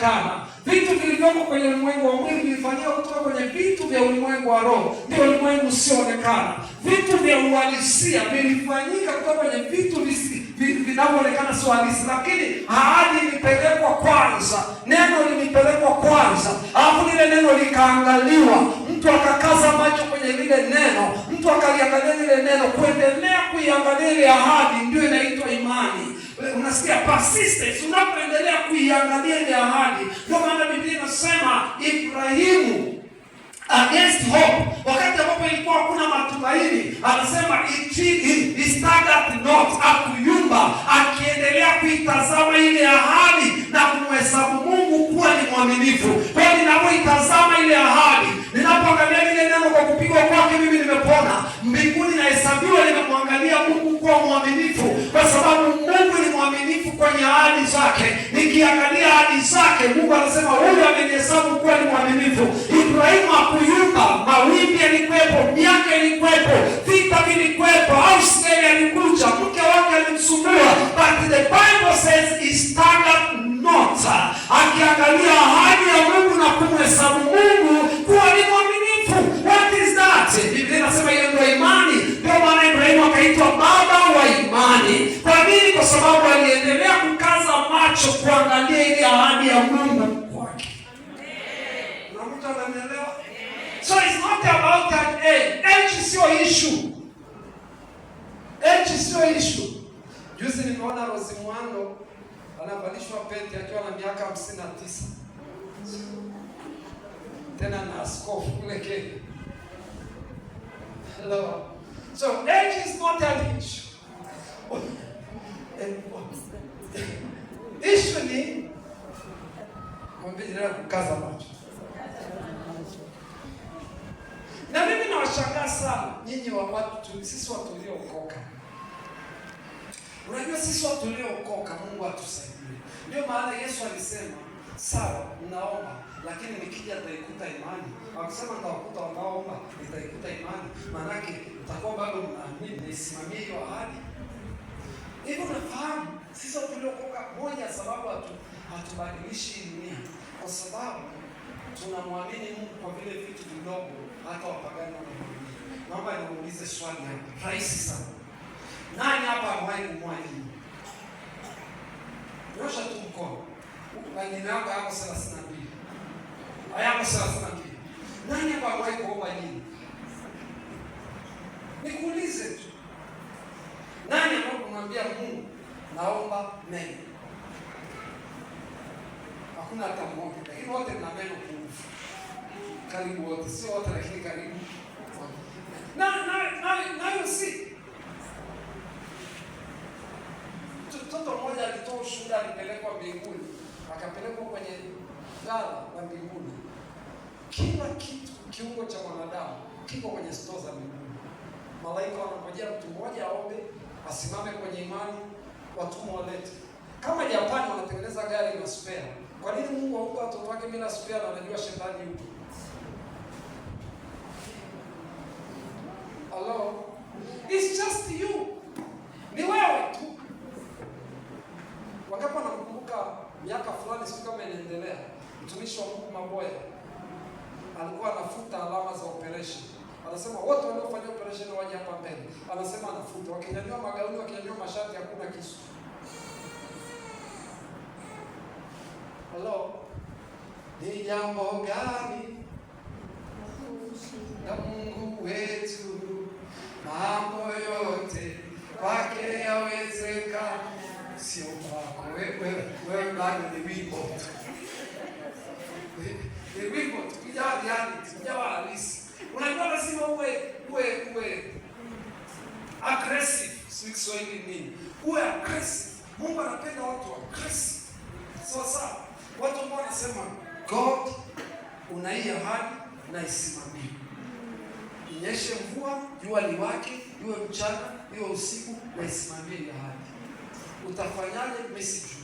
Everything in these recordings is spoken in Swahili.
kana. Vitu vilivyoko kwenye ulimwengu wa mwili vilifanyika kutoka kwenye vitu vya ulimwengu wa roho, ndio ulimwengu usioonekana. Vitu vya uhalisia vilifanyika kutoka kwenye vitu vinavyoonekana sio halisi, lakini ahadi ilipelekwa kwanza, neno lilipelekwa kwanza, alafu lile neno likaangaliwa, mtu akakaza macho kwenye lile neno, mtu akaliangalia lile neno. Kuendelea kuiangalia ile ahadi ndio inaitwa imani. Unasikia persistence, unapoendelea kuiangalia ile ahadi. Ndio maana Biblia inasema Ibrahimu against hope, wakati ambapo ilikuwa hakuna matumaini, anasema he staggered not, akuyumba, akiendelea kuitazama ile ahadi na kumhesabu Mungu kuwa ni mwaminifu. Kwa hiyo ninapoitazama ile ahadi, ninapoangalia lile neno kwa kupigwa kwake mimi nimepona, mbinguni nahesabiwa nimemwangalia Mungu kuwa mwaminifu, kwa sababu Mungu ni mwaminifu kwenye ahadi zake. Nikiangalia ahadi zake, Mungu anasema huyu amenihesabu kuwa ni mwaminifu. Ibrahimu hakuyumba, mawimbi yalikuwepo, miaka ilikuwepo, vita vilikuwepo, Australia alikuja, mke wake alimsumbua, but the Bible says he staggered not, akiangalia ahadi ya Mungu na kumhesabu Mungu kuwa ni mwaminifu. What is that? Biblia inasema hiyo ndio imani. Ndio maana Ibrahimu akaitwa baba wa imani. Kwa nini? Kwa sababu aliendelea kukaza macho kuangalia ile ahadi ya Mungu kwake. Na mtu ananielewa? So it's not about an age. Age sio issue. Age sio issue. Juzi nimeona Rose Muhando anavalishwa pete akiwa na miaka 59. Tena na askofu kule Kenya. Hello. So age is not an issue. Issue ni kukaza macho. Na mimi nawashangaa sana nyinyi wa watu, sisi watu tuliookoka. Unajua sisi watu tuliookoka, Mungu atusaidie. Ndio maana Yesu alisema, sawa mnaomba, lakini nikija nitaikuta imani. Akisema nitawakuta wanaomba, nitaikuta imani, maana yake utakuwa bado mnaamini nisimamie hiyo ahadi. Hivyo nafahamu sisi watu tuliookoka, moja sababu hatubadilishi dunia, kwa sababu tunamwamini Mungu kwa vile vitu vidogo hata wapagani wanaamini. Naomba niulize swali hapa, rahisi sana. Nani hapa amewahi kumwamini? Nyosha tu mkono. Majina yako yako 32. Hayako 32. Nani hapa amewahi kuomba jini? Nikuulize tu. Nani ambaye kumwambia Mungu naomba meno? Hakuna hata mmoja. Lakini wote mna meno pungufu. Karibu wote, sio wote lakini karibu. Na you see. Mtoto mmoja alitoa ushuhuda, alipelekwa mbinguni, akapelekwa kwenye ghala la mbinguni. Kila kitu kiungo cha mwanadamu kiko kwenye stoo za mbinguni. Malaika wanangojea mtu mmoja aombe, asimame kwenye imani, watumwa walete. Kama Japani wanatengeneza gari na spare, kwa nini Mungu haupa watoto wake bila spare na anajua shetani yuko? Hello? It's just you. Ni wewe tu. Wangapi wanakumbuka miaka fulani, siku kama inaendelea, mtumishi wa Mungu Maboya alikuwa anafuta alama za operation. Anasema wote waliofanya operation waje hapa mbele. Anasema anafuta, wakinyanyua magauni, wakinyanyua mashati, hakuna kisu. Hello? Ni jambo gani na Mungu wetu, mambo yote kwake yawezekana. Sio kwako wewe bado ni wimbo. Ni wimbo tukija reality, tukija halisi. Unajua lazima uwe aggressive. Sio Kiswahili nini? Uwe aggressive. Mungu anapenda watu aggressive. Sasa watu ambao wanasema God unaia ahadi na isimamie. Inyeshe mvua, jua liwake, iwe mchana, iwe usiku, na isimamie ahadi. Utafanyaje? Mimi sijui.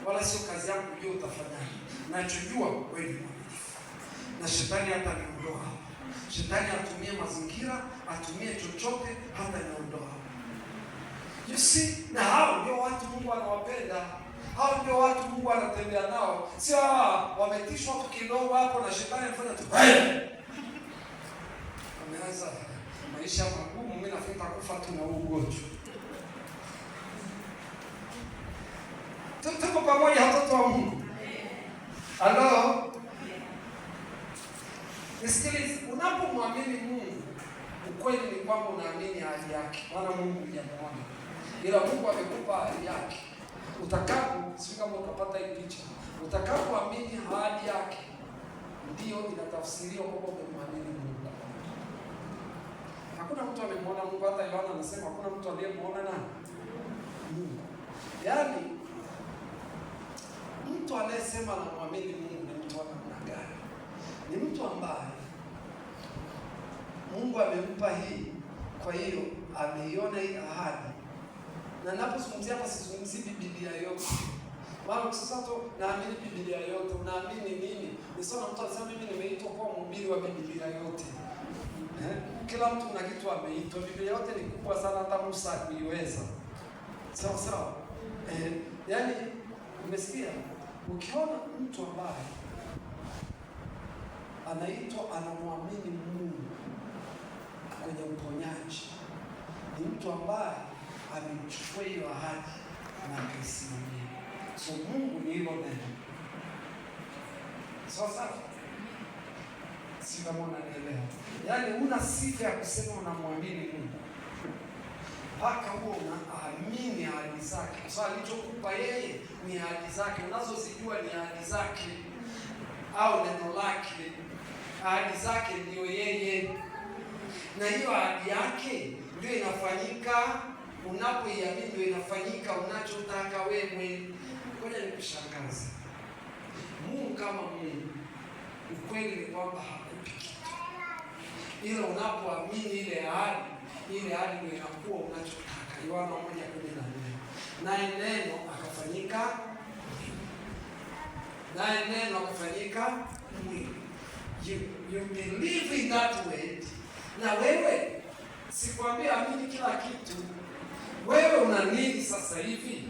Wala sio kazi yangu kujua utafanyaje. Nachojua wewe ni mwaminifu. Na shetani hata niondoa hapa. Shetani atumie mazingira, atumie chochote, hata niondoa hapa. You see, na hao ndio watu Mungu anawapenda. Hao ndio watu Mungu anatembea nao, sio wametishwa tu kidogo hapo na shetani anafanya tu ameanza maisha magumu, mimi nafikiri kufa tu na ugonjwa. Tuko pamoja watoto wa Mungu. Halo. Nisikilize, unapomwamini Mungu, ukweli ni kwamba unaamini ahadi yake. Maana Mungu hujamuona, ila Mungu amekupa ahadi yake. Sio kama utapata hii picha. Utakapoamini ahadi yake, ndio inatafsiriwa kwamba umemwamini Mungu. Hakuna mtu amemwona Mungu, hata Yohana anasema hakuna mtu aliyemwona nani? Mungu. Yaani mtu anayesema anamwamini Mungu ni mtu wa namna gani? Ni mtu ambaye Mungu amempa hii, kwa hiyo ameiona hii ahadi. Na ninapozungumzia hapa sizungumzi Biblia yote. Maana sasa tu naamini Biblia yote, unaamini nini? Ni sawa mtu anasema mimi nimeitwa kuwa mhubiri wa Biblia yote. Kila mtu na kitu ameitwa. Biblia yote ni kubwa sana, hata Musa hakuiweza. Sawa. Yaani umesikia? Ukiona mtu ambaye anaitwa anamwamini Mungu kwenye uponyaji, ni mtu ambaye amechukua hiyo ahadi na kuisimamia. So Mungu ni hilo neno. Sawa. Si kama unanielewa. Yaani una sifa ya kusema unamwamini Mungu, mpaka huo unaamini ahadi zake. Kwa sababu alichokupa yeye ni ahadi zake, unazozijua ni ahadi zake au neno lake. Ahadi zake ndio yeye, na hiyo ahadi yake ndio inafanyika. Unapoiamini ndio inafanyika unachotaka wewe. Ngoja nikushangaze. Mungu kama Mungu, ukweli ni kwamba hakupi kitu, ila unapoamini ile ahadi ndio inakuwa unachotaka. Yohana 1:14. Naye neno akafanyika mwili. You believe in that word. Na wewe sikwambia amini kila kitu. Wewe una nini sasa hivi?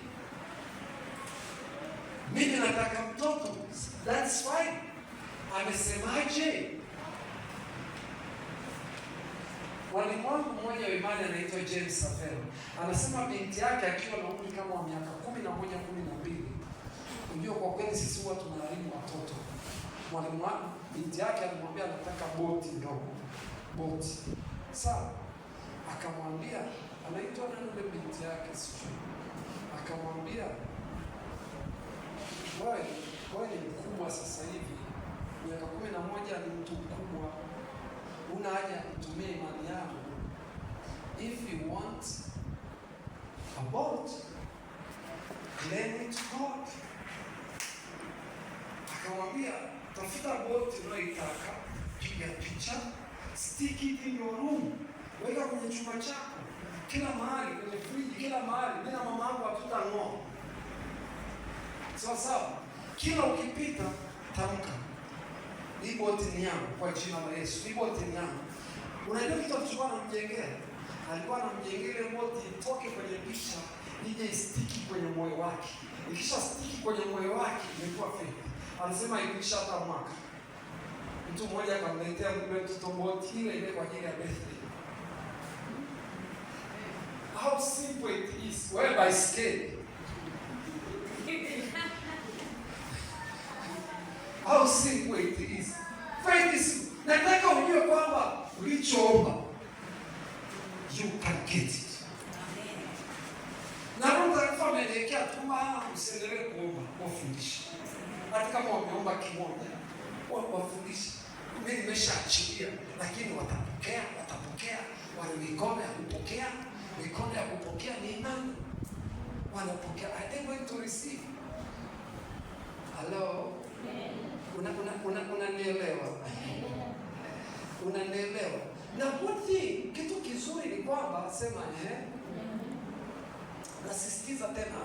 Mimi nataka mtoto. That's fine. Amesemaje? Mwalimu wangu mmoja wa imani anaitwa James Savelle. Anasema binti yake akiwa na umri kama wa miaka 11, 12. Unajua kwa kweli sisi huwa tunaharibu watoto. Mwalimu wangu binti yake alimwambia anataka boti ndogo. Boti. Sawa. Akamwambia anaitwa nani yule binti yake sio. Akamwambia wewe ni mkubwa sasa hivi. Miaka 11 ni mtu mkubwa. Una haja ya kutumia imani yako. If you want a boat, claim it to God. Akamwambia tafuta boat unayoitaka, piga picha, stick it in your room, weka kwenye chumba chako, kila mahali, kwenye friji, kila mahali. Mimi na mama yangu hatutang'oa. Sawa. Kila ukipita tamka, hii boti ni yangu kwa jina la Yesu. Hii boti ni yangu. Unajua kitu alichokuwa anamjengea? Alikuwa anamjengea ile boti itoke kwenye picha, ije istiki kwenye moyo wake. Ikisha stiki kwenye moyo wake imekuwa fake. Anasema ikisha hata mwaka. Mtu mmoja akamletea yule mtoto boti ile kwa ajili ya birthday. How simple it is. Well, by scale. How simple it is. Very simple. Nataka ujue kwamba ulichoomba you can get it. Na Roho Mtakatifu ameelekea kwamba usiendelee kuomba, wafundishe. Hata kama wameomba kimoja, wafundishe. Mimi nimeshaachilia, lakini watapokea. Wana mikono ya kupokea ni imani. Wanapokea. Are they going to receive? Hello? Unanielewa? Unanielewa? Na kitu kizuri ni kwamba sema nasisitiza tena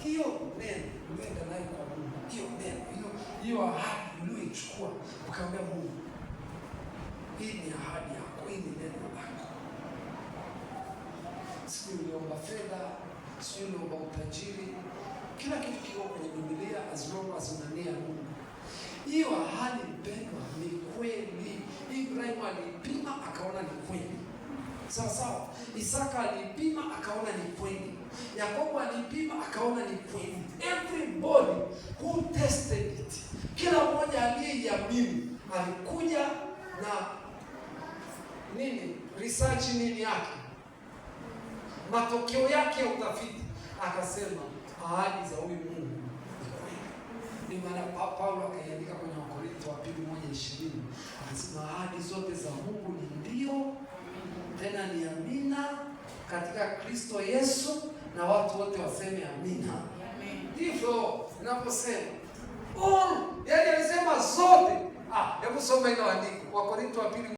hiyo neno umeenda nayo kwa Mungu. Hiyo neno, hiyo ahadi uliyoichukua ukamwambia Mungu, hii ni ahadi yako, hii ni neno lako. Sio uliomba fedha, sio uliomba utajiri, Kila kitu kiko kwenye Biblia as long as unania Mungu. Hiyo ahadi mpendwa ni kweli. Ibrahimu alipima akaona ni kweli. Sawa sawa. Isaka alipima akaona ni kweli. Yakobo alipima akaona ni kweli. Everybody who tested it, kila mmoja aliyeiamini alikuja na nini? Research nini yake? Matokeo yake ya utafiti, akasema ahadi za huyu Mungu ni kweli. Ni maana Paulo akaiandika kwenye Wakorintho wa pili 1:20, akasema ahadi zote za Mungu ni ndio, tena ni amina katika Kristo Yesu, na watu wote waseme amina. Ndivyo ninaposema all, yaani alisema zote. Hebu soma ile andiko Wakorintho wa pili